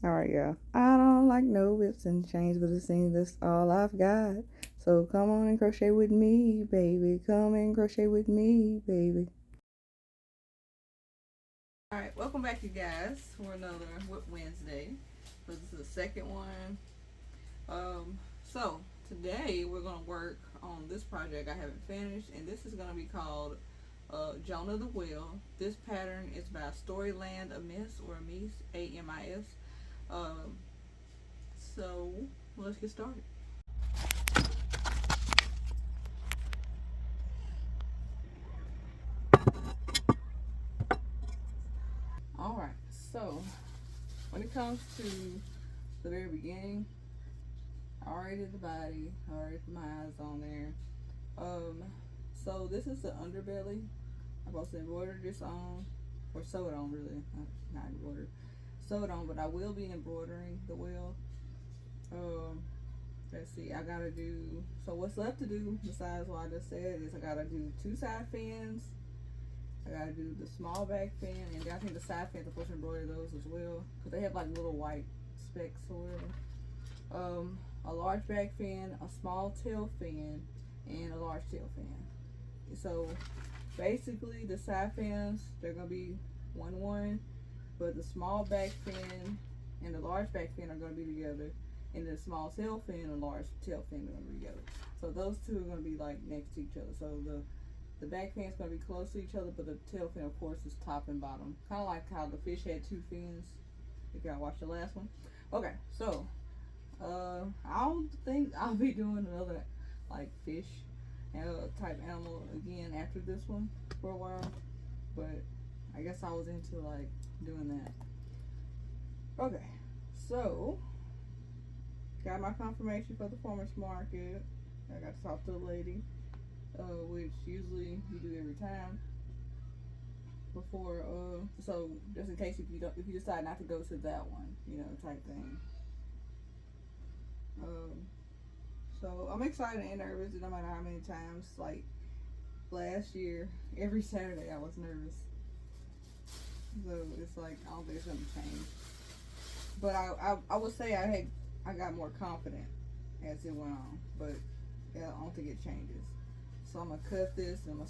Alright, yeah. I don't like no whips and chains, but it seems that's all I've got. So come on and crochet with me, baby. Come and crochet with me, baby. Alright, welcome back, you guys, for another Whip Wednesday. So this is the second one. So today we're gonna work on this project I haven't finished, and this is gonna be called Jonah the Whale. This pattern is by Storyland Amiss or Amis, Amis. Um, so let's get started. All right. So when it comes to the very beginning, I already did the body. I already put my eyes on there. Um, so this is the underbelly. I'm supposed to embroider this on, or sew it on really, not embroider, sew it on. But I will be embroidering the wheel. Um, let's see. I gotta do. So what's left to do besides what I just said is I gotta do two side fins. I gotta do the small back fin, and I think the side fins I'm supposed to embroider those as well, because they have like little white specks or whatever. A large back fin, a small tail fin, and a large tail fin. So basically, the side fins they're gonna be one, but the small back fin and the large back fin are gonna be together, and the small tail fin and large tail fin are gonna be together. So those two are gonna be like next to each other. So the back fin is going to be close to each other, but the tail fin, of course, is top and bottom. Kind of like how the fish had two fins, if y'all watched the last one. Okay, so, I don't think I'll be doing another, like, fish type animal again after this one for a while. But I guess I was into, like, doing that. Okay, so, got my confirmation for the farmer's market. I got to talk to a lady, which usually you do every time before so just in case if you decide not to go to that one, type thing. um so I'm excited and nervous no matter how many times. Like last year, every Saturday I was nervous, so it's like I don't think it's gonna change. But I would say I got more confident as it went on, but yeah, I don't think it changes. So I'm gonna cut this and I'm gonna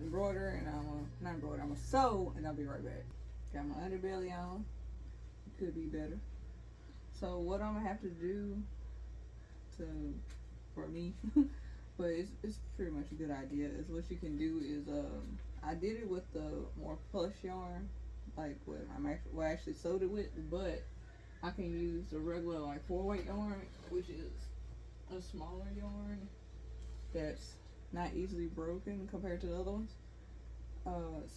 embroider, and I'm gonna not embroider, I'm gonna sew, and I'll be right back. Got my underbelly on. It could be better. So what I'm gonna have to do to for me, but it's pretty much a good idea. Is what you can do is I did it with the more plush yarn, like what I actually sewed it with, but I can use the regular like 4-weight yarn, which is a smaller yarn that's not easily broken compared to the other ones.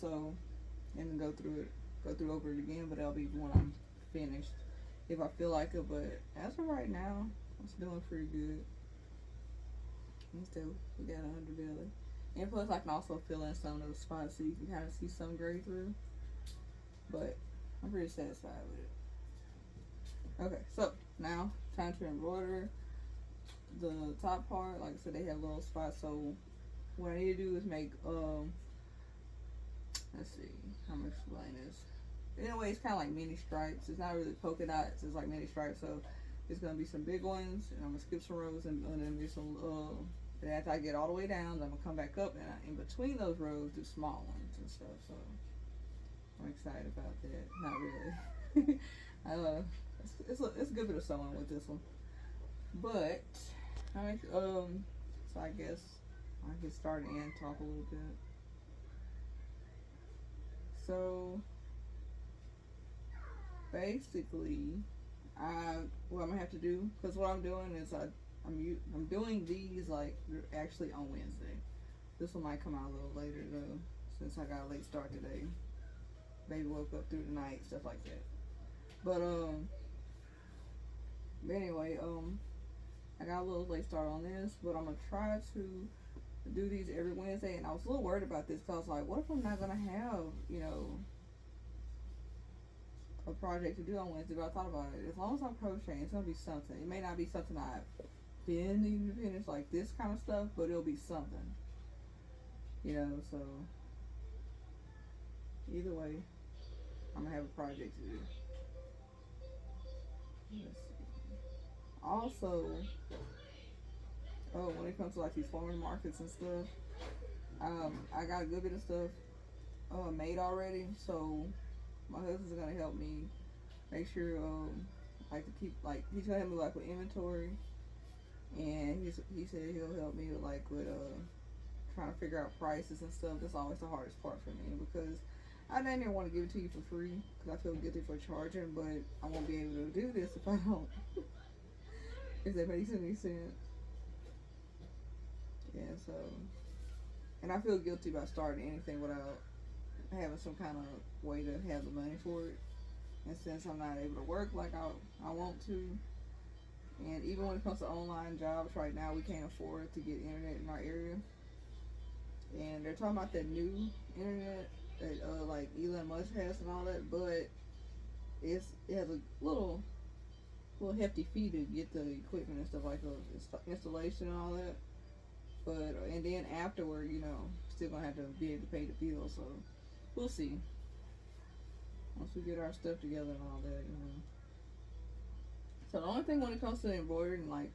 So and then go through over it again, but that'll be when I'm finished if I feel like it. But as of right now, it's doing pretty good. And still, we got an underbelly. And plus, I can also fill in some of those spots so you can kind of see some gray through. But I'm pretty satisfied with it. Okay, so now time to embroider the top part. Like I said, they have little spots. So what I need to do is make let's see how I'm gonna explain this. In a way, it's kind of like mini stripes. It's not really polka dots. It's like mini stripes. So it's gonna be some big ones, and I'm gonna skip some rows, and then there's some. And after I get all the way down, I'm gonna come back up, and in between those rows, do small ones and stuff. So I'm excited about that. Not really. uh, it's a good bit of sewing with this one, but so I guess I can start and talk a little bit. So basically, what I'm gonna have to do, because what I'm doing is I'm doing these like actually on Wednesday. This one might come out a little later though, since I got a late start today. Baby woke up through the night, stuff like that. But anyway, I got a little late start on this, but I'm gonna try to do these every Wednesday. And I was a little worried about this because I was like, what if I'm not gonna have a project to do on Wednesday? But I thought about it. As long as I'm crocheting, it's gonna be something. It may not be something I've been even to finish like this kind of stuff, but it'll be something. So either way, I'm gonna have a project to do. Let's see. Also, oh, when it comes to like these farmers markets and stuff, I got a good bit of stuff made already. So my husband's gonna help me make sure like to keep like he's gonna help me like with inventory, and he said he'll help me with trying to figure out prices and stuff. That's always the hardest part for me because I didn't want to give it to you for free because I feel guilty for charging, but I won't be able to do this if I don't. If that makes any sense. Yeah, so. And I feel guilty about starting anything without having some kind of way to have the money for it. And since I'm not able to work like I want to, and even when it comes to online jobs right now, we can't afford to get internet in our area. And they're talking about that new internet that like Elon Musk has and all that, but it has a little hefty fee to get the equipment and stuff like the installation and all that. But and then afterward, still gonna have to be able to pay the bill. So we'll see once we get our stuff together and all that. So the only thing when it comes to embroidering, like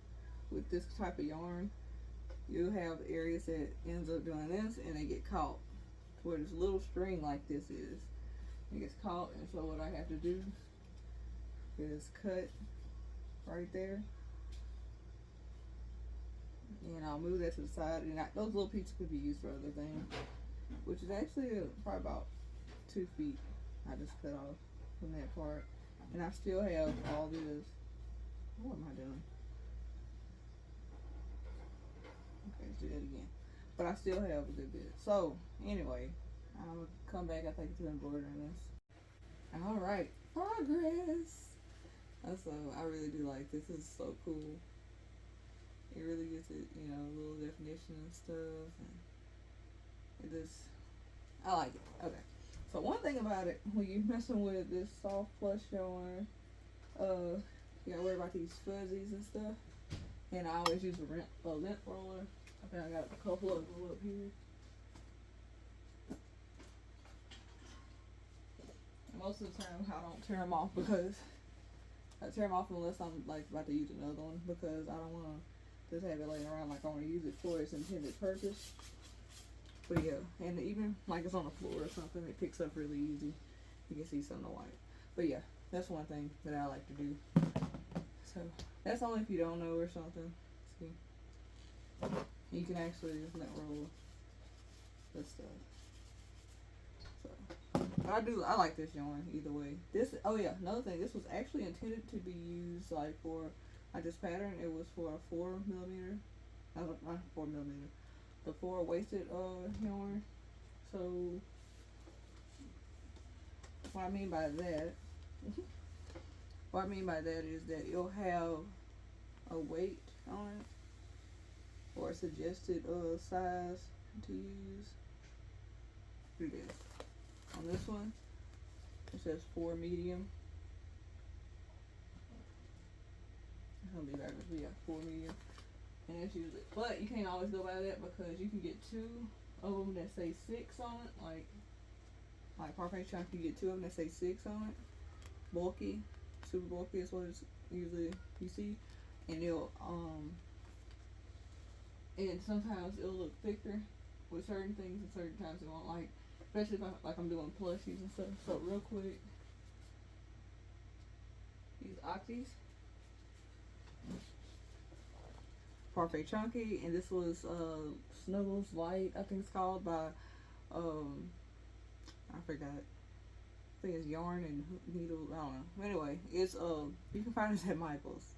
with this type of yarn, you have areas that ends up doing this and they get caught where this little string like this is. It gets caught, and so what I have to do is cut right there, and I'll move that to the side. And those little pieces could be used for other things, which is actually probably about 2 feet. I just cut off from that part, and I still have all this. What am I doing? Okay, let's do that again. But I still have a good bit. So anyway, I'm gonna come back. I think to embroidering this. All right, progress. So I really do like this. This is so cool. It really gives it, a little definition and stuff, and it just, I like it. Okay. So one thing about it, when you're messing with this soft plush yarn, you gotta worry about these fuzzies and stuff. And I always use a lint roller. I think I got a couple of them up here. And most of the time, I don't tear them off because I tear them off unless I'm like about to use another one, because I don't want to just have it laying around like I want to use it for its intended purpose. But yeah, and even like it's on the floor or something, it picks up really easy. You can see some of the white. But yeah, that's one thing that I like to do. So that's only if you don't know or something. See, you can actually let roll this stuff. So, but I like this yarn either way. Oh yeah, another thing, this was actually intended to be used like for, like this pattern, it was for a 4mm, not 4mm, the 4 waisted yarn. So what I mean by that, what I mean by that is that you'll have a weight on it, or a suggested size to use. Do this. On this one, it says 4 medium. It's gonna be backwards, but yeah, 4 medium. And that's usually, but you can't always go by that because you can get 2 of them that say 6 on it, like Parfait Chunky, you get 2 of them that say 6 on it. Bulky, super bulky is what it's usually you see, and and sometimes it'll look thicker with certain things, and certain times it won't. Like, especially if I'm doing plushies and stuff. So real quick, these Octies, Parfait Chunky, and this was Snuggles Light, I think it's called, by I forgot. I think it's Yarn and Needle. I don't know. Anyway, it's you can find it at Michael's.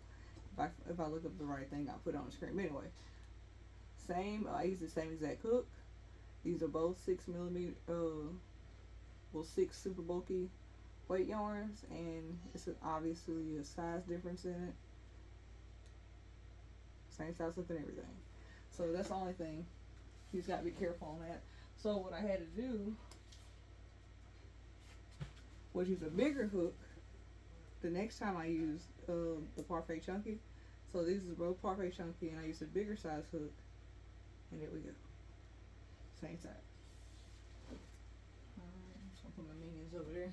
If I look up the right thing, I'll put it on the screen. But anyway, same. I use the same exact hook. These are both 6mm. 6 super bulky weight yarns, and it's obviously a size difference in it. Same size hook and everything. So that's the only thing. You just gotta be careful on that. So what I had to do was use a bigger hook the next time I used the Parfait Chunky. So these are both Parfait Chunky, and I used a bigger size hook, and there we go. Same size. Alright, I'm just gonna put my minions over there.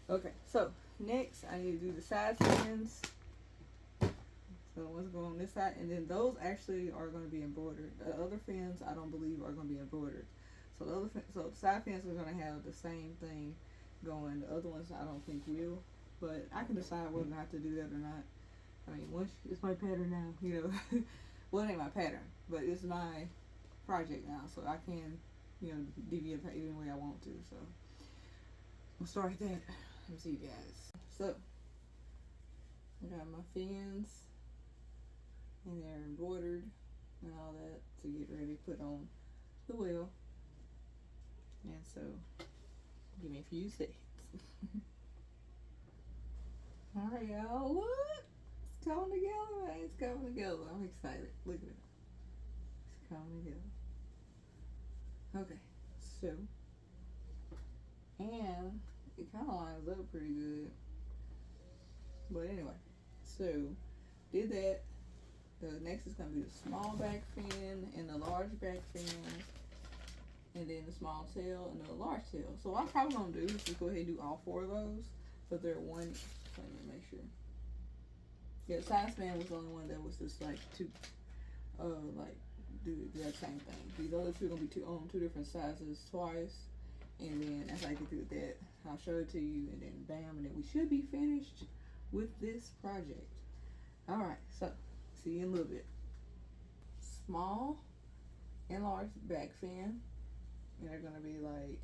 Okay, so next I need to do the side fins. So what's going on this side, and then those actually are going to be embroidered. The other fins I don't believe are going to be embroidered. So the side fins are going to have the same thing going. The other ones I don't think will, but I can decide whether I have to do that or not. I mean, once it's my pattern now, you know. Well, it ain't my pattern, but it's my project now, so I can, you know, deviate any way I want to. So we'll start with that. Let me see you guys. So I got my fins, and they're embroidered and all that to get ready to put on the wheel. And so, give me a few seconds. All right, y'all. Look, it's coming together, man. It's coming together. I'm excited. Look at it. It's coming together. Okay, so, and it kind of lines up pretty good. But anyway, so did that. The next is going to be the small back fin and the large back fin, and then the small tail and the large tail. So what I'm probably going to do is just go ahead and do all 4 of those, but they're one. Let me make sure. Yeah, the side span was the only one that was just like two, like do the exact same thing. These other 2 are going to be 2 different sizes twice, and then as I get through that, I'll show it to you, and then bam, and then we should be finished with this project. All right, so. See you in a little bit. Small and large back fin, and they're gonna be like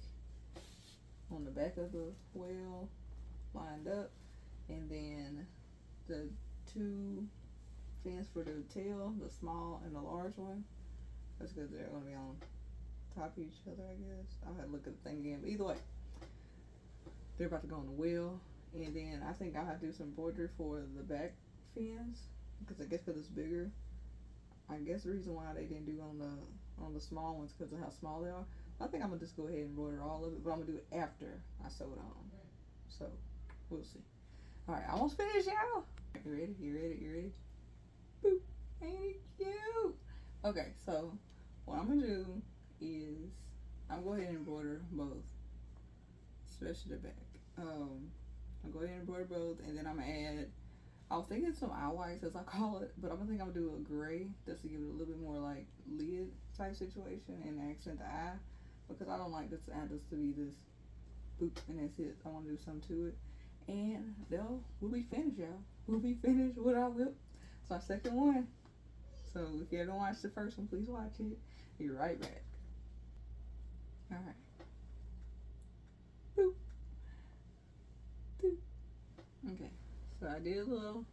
on the back of the whale, lined up, and then the 2 fins for the tail, the small and the large one. That's because they're gonna be on top of each other, I guess. I'll have to look at the thing again. But either way, they're about to go on the wheel, and then I think I'll have to do some embroidery for the back fins. Because I guess because it's bigger. I guess the reason why they didn't do on the small ones because of how small they are. I think I'm gonna just go ahead and embroider all of it, but I'm gonna do it after I sew it on. So we'll see. All right, almost finished, y'all. You ready? You ready? You ready? Boop! Ain't it cute? Okay, so what I'm gonna do is I'm gonna go ahead and embroider both, especially the back. I'll go ahead and embroider both, and then I'm gonna add. I was thinking some eye whites, as I call it, but I'm gonna do a gray just to give it a little bit more like lid type situation and accent the eye, because I don't like this eye just to be this boop and that's it. I want to do something to it, and we'll be finished, y'all. We'll be finished with our whip. It's our second one. So if you haven't watched the first one, please watch it. Be right back. All right. Boop. Boop. Okay. So I did a little,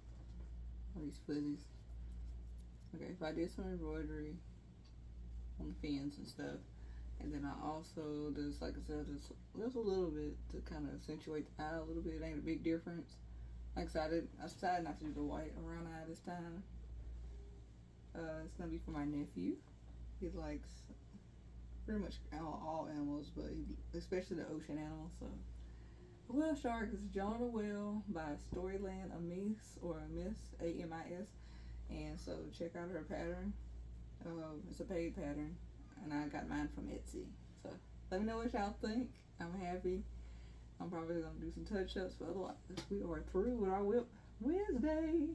these fuzzies. Okay, if I did some embroidery on the fins and stuff, and then I also just, like I said, just a little bit to kind of accentuate the eye a little bit. It ain't a big difference. Like I said, I decided not to do the white around the eye this time. It's gonna be for my nephew. He likes pretty much all animals, but especially the ocean animals. So. The Whale Shark is Jonah Whale by Storyland Amis, or Amis, A-M-I-S. And so check out her pattern. It's a paid pattern, and I got mine from Etsy. So let me know what y'all think. I'm happy. I'm probably gonna do some touch-ups, but otherwise we are through with our whip Wednesday.